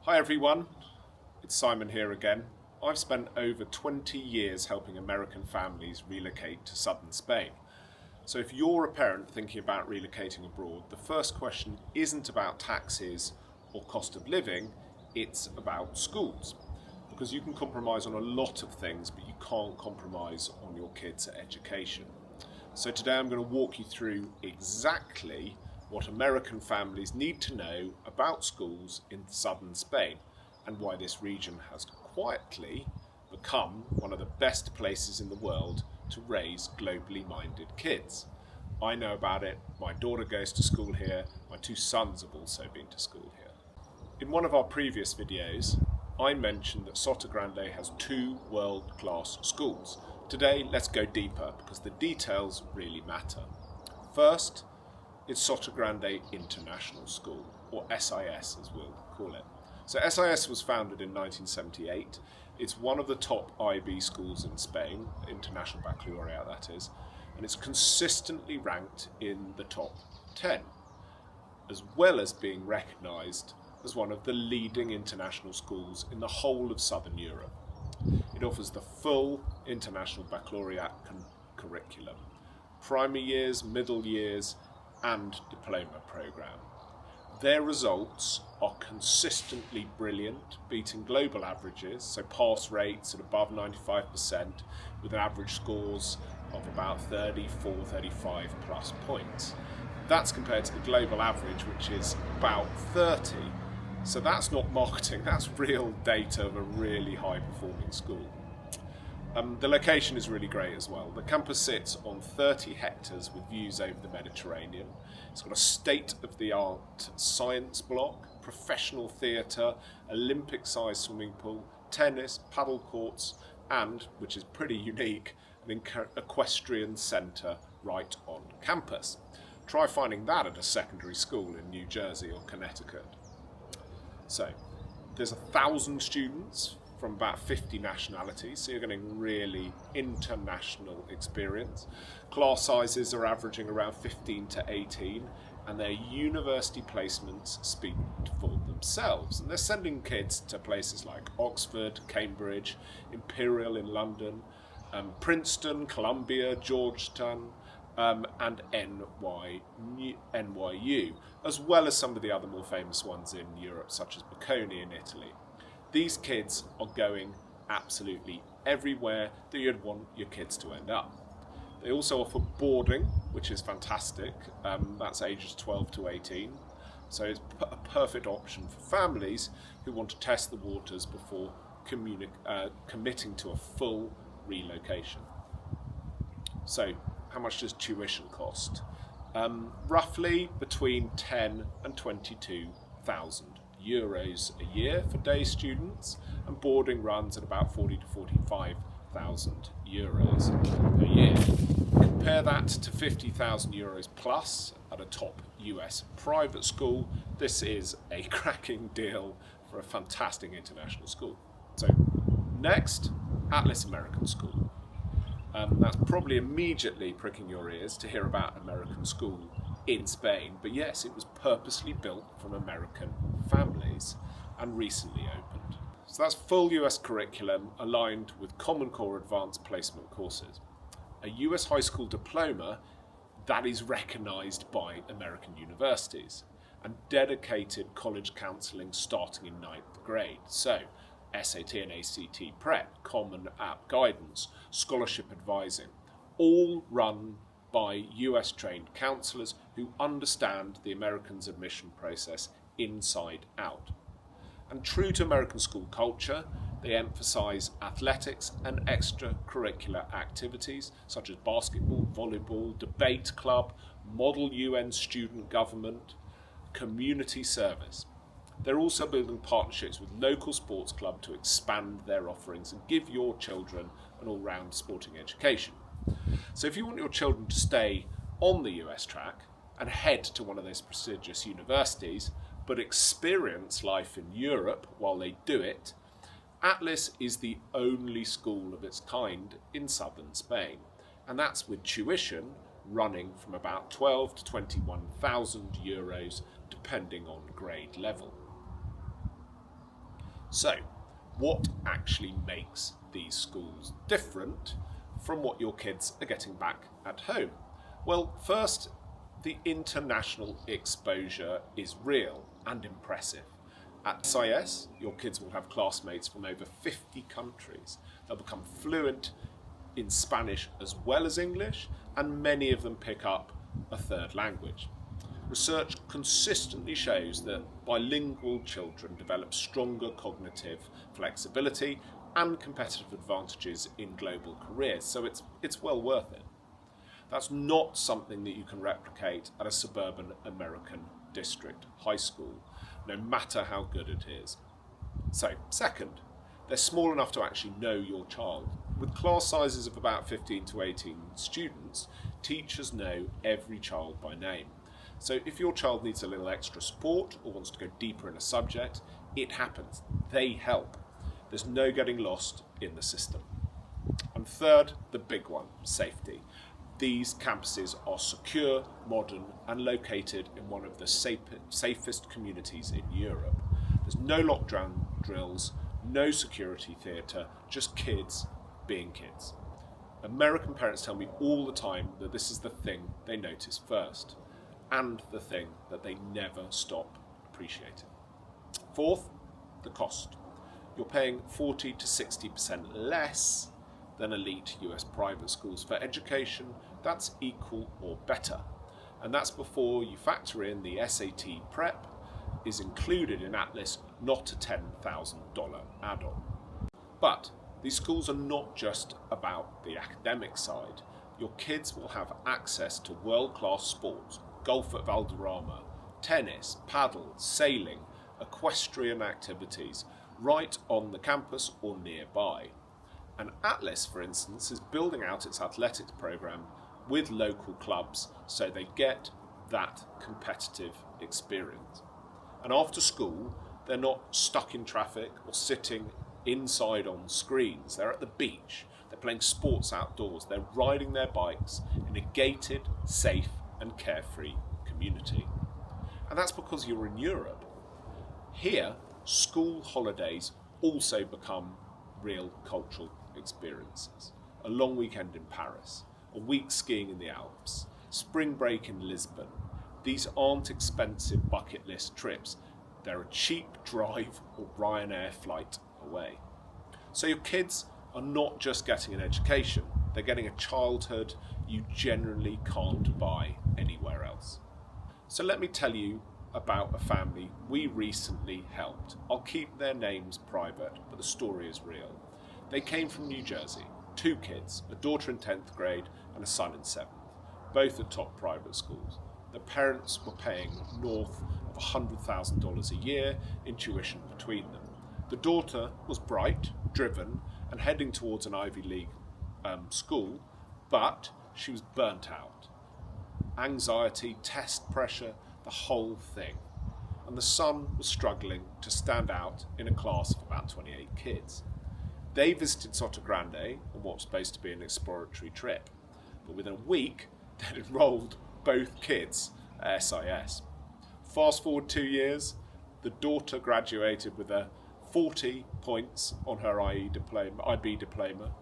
Hi everyone, it's Simon here again. I've spent over 20 years helping American families relocate to southern Spain. So if you're a parent thinking about relocating abroad, the first question isn't about taxes or cost of living, it's about schools. Because you can compromise on a lot of things, but you can't compromise on your kids' education. So today I'm going to walk you through exactly what American families need to know about schools in southern Spain and why this region has quietly become one of the best places in the world to raise globally minded kids. I know about it, my daughter goes to school here, my two sons have also been to school here. In one of our previous videos, I mentioned that Sotogrande has two world-class schools. Today, let's go deeper because the details really matter. First, it's Sotogrande International School, or SIS as we'll call it. So SIS was founded in 1978. It's one of the top IB schools in Spain, International Baccalaureate that is, and it's consistently ranked in the top 10, as well as being recognised as one of the leading international schools in the whole of Southern Europe. It offers the full International Baccalaureate curriculum, primary years, middle years, and diploma program. Their results are consistently brilliant, beating global averages, so pass rates at above 95% with average scores of about 34, 35 plus points. That's compared to the global average, which is about 30. So that's not marketing, that's real data of a really high performing school. The location is really great as well. The campus sits on 30 hectares with views over the Mediterranean. It's got a state-of-the-art science block, professional theatre, Olympic-sized swimming pool, tennis, paddle courts, and, which is pretty unique, an equestrian centre right on campus. Try finding that at a secondary school in New Jersey or Connecticut. So, there's 1,000 students from about 50 nationalities, so you're getting really international experience. Class sizes are averaging around 15 to 18, and their university placements speak for themselves. And they're sending kids to places like Oxford, Cambridge, Imperial in London, Princeton, Columbia, Georgetown, and NYU, as well as some of the other more famous ones in Europe, such as Bocconi in Italy. These kids are going absolutely everywhere that you'd want your kids to end up. They also offer boarding, which is fantastic. That's ages 12 to 18. So it's a perfect option for families who want to test the waters before committing to a full relocation. So how much does tuition cost? Roughly between 10 and 22,000 euros a year for day students, and boarding runs at about 40 to 45,000 euros per year. Compare that to 50,000 euros plus at a top US private school. This is a cracking deal for a fantastic international school. So next, Atlas American School. That's probably immediately pricking your ears to hear about American School in Spain, but yes, it was purposely built from American families and recently opened. So that's full US curriculum aligned with Common Core advanced placement courses. A US high school diploma that is recognised by American universities, and dedicated college counselling starting in 9th grade. So SAT and ACT prep, Common App guidance, scholarship advising, all run by US trained counsellors who understand the Americans' admission process inside out. And true to American school culture, they emphasise athletics and extracurricular activities such as basketball, volleyball, debate club, model UN student government, community service. They're also building partnerships with local sports clubs to expand their offerings and give your children an all-round sporting education. So if you want your children to stay on the US track and head to one of those prestigious universities, but experience life in Europe while they do it, Atlas is the only school of its kind in southern Spain. And that's with tuition running from about 12 to 21,000 euros depending on grade level. So, what actually makes these schools different from what your kids are getting back at home? Well, first, the international exposure is real and impressive. At SIS, your kids will have classmates from over 50 countries. They'll become fluent in Spanish as well as English, and many of them pick up a third language. Research consistently shows that bilingual children develop stronger cognitive flexibility and competitive advantages in global careers, so it's well worth it. That's not something that you can replicate at a suburban American district high school, no matter how good it is. So, second, they're small enough to actually know your child. With class sizes of about 15 to 18 students, teachers know every child by name. So if your child needs a little extra support or wants to go deeper in a subject, it happens. They help. There's no getting lost in the system. And third, the big one, safety. These campuses are secure, modern, and located in one of the safest communities in Europe. There's no lockdown drills, no security theatre, just kids being kids. American parents tell me all the time that this is the thing they notice first, and the thing that they never stop appreciating. Fourth, the cost. You're paying 40 to 60% less than elite US private schools for education that's equal or better. And that's before you factor in the SAT prep is included in Atlas, not a $10,000 add-on. But these schools are not just about the academic side. Your kids will have access to world-class sports, golf at Valderrama, tennis, paddle, sailing, equestrian activities, right on the campus or nearby. And Atlas, for instance, is building out its athletics program with local clubs so they get that competitive experience. And after school, they're not stuck in traffic or sitting inside on screens. They're at the beach, they're playing sports outdoors, they're riding their bikes in a gated, safe and carefree community. And that's because you're in Europe. Here, school holidays also become real cultural experiences. A long weekend in Paris, a week skiing in the Alps, spring break in Lisbon. These aren't expensive bucket list trips. They're a cheap drive or Ryanair flight away. So your kids are not just getting an education, they're getting a childhood you generally can't buy anywhere else. So let me tell you about a family we recently helped. I'll keep their names private, but the story is real. They came from New Jersey, 2 kids, a daughter in 10th grade and a son in 7th, both at top private schools. The parents were paying north of $100,000 a year in tuition between them. The daughter was bright, driven, and heading towards an Ivy League school, but she was burnt out. Anxiety, test pressure, the whole thing. And the son was struggling to stand out in a class of about 28 kids. They visited Sotogrande on what was supposed to be an exploratory trip, but within a week they'd enrolled both kids at SIS. Fast forward 2 years, the daughter graduated with a 40 points on her IB diploma,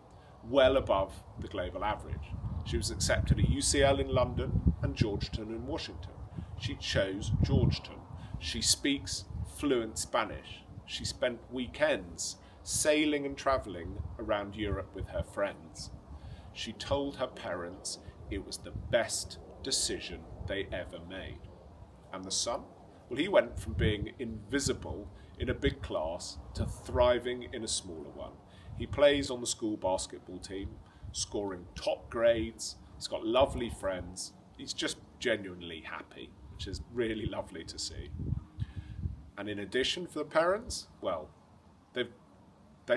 well above the global average. She was accepted at UCL in London and Georgetown in Washington. She chose Georgetown. She speaks fluent Spanish. She spent weekends sailing and travelling around Europe with her friends. She told her parents it was the best decision they ever made. And the son? Well, he went from being invisible in a big class to thriving in a smaller one. He plays on the school basketball team, scoring top grades. He's got lovely friends. He's just genuinely happy, which is really lovely to see. And in addition, for the parents, well, they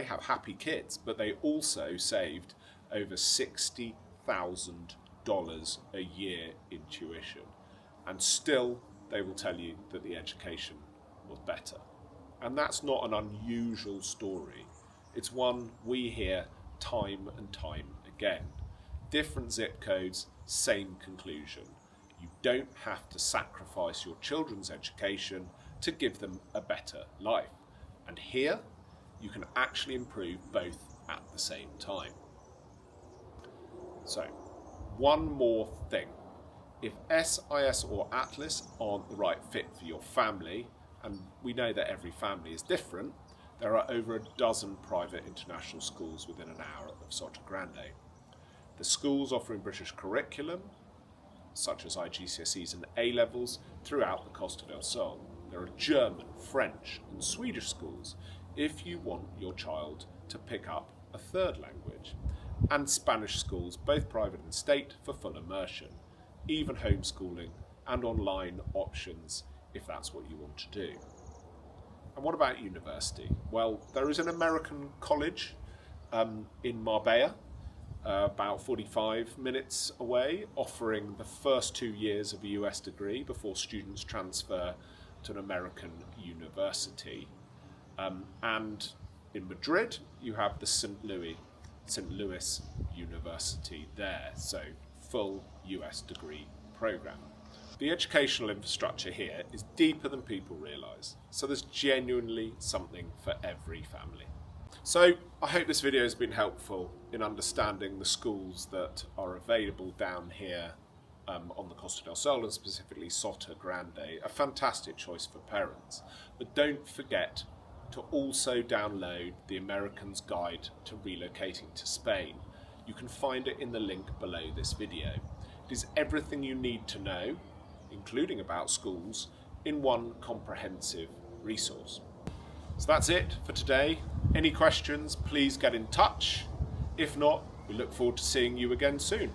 have happy kids, but they also saved over $60,000 a year in tuition. And still, they will tell you that the education was better. And that's not an unusual story. It's one we hear time and time again. Different zip codes, same conclusion. You don't have to sacrifice your children's education to give them a better life. And here, you can actually improve both at the same time. So, one more thing. If SIS or Atlas aren't the right fit for your family, and we know that every family is different, there are over a dozen private international schools within an hour of Sotogrande. The schools offering British curriculum, such as IGCSEs and A-levels, throughout the Costa del Sol. There are German, French and Swedish schools if you want your child to pick up a third language, and Spanish schools, both private and state, for full immersion, even homeschooling and online options if that's what you want to do. And what about university? Well, there is an American college in Marbella, about 45 minutes away, offering the first 2 years of a US degree before students transfer to an American university. And in Madrid, you have the St. Louis University there, so full US degree program. The educational infrastructure here is deeper than people realise, so there's genuinely something for every family. So I hope this video has been helpful in understanding the schools that are available down here on the Costa del Sol, and specifically Sotogrande, a fantastic choice for parents. But don't forget to also download the American's Guide to Relocating to Spain. You can find it in the link below this video. It is everything you need to know, including about schools, in one comprehensive resource. So that's it for today. Any questions, please get in touch. If not, we look forward to seeing you again soon.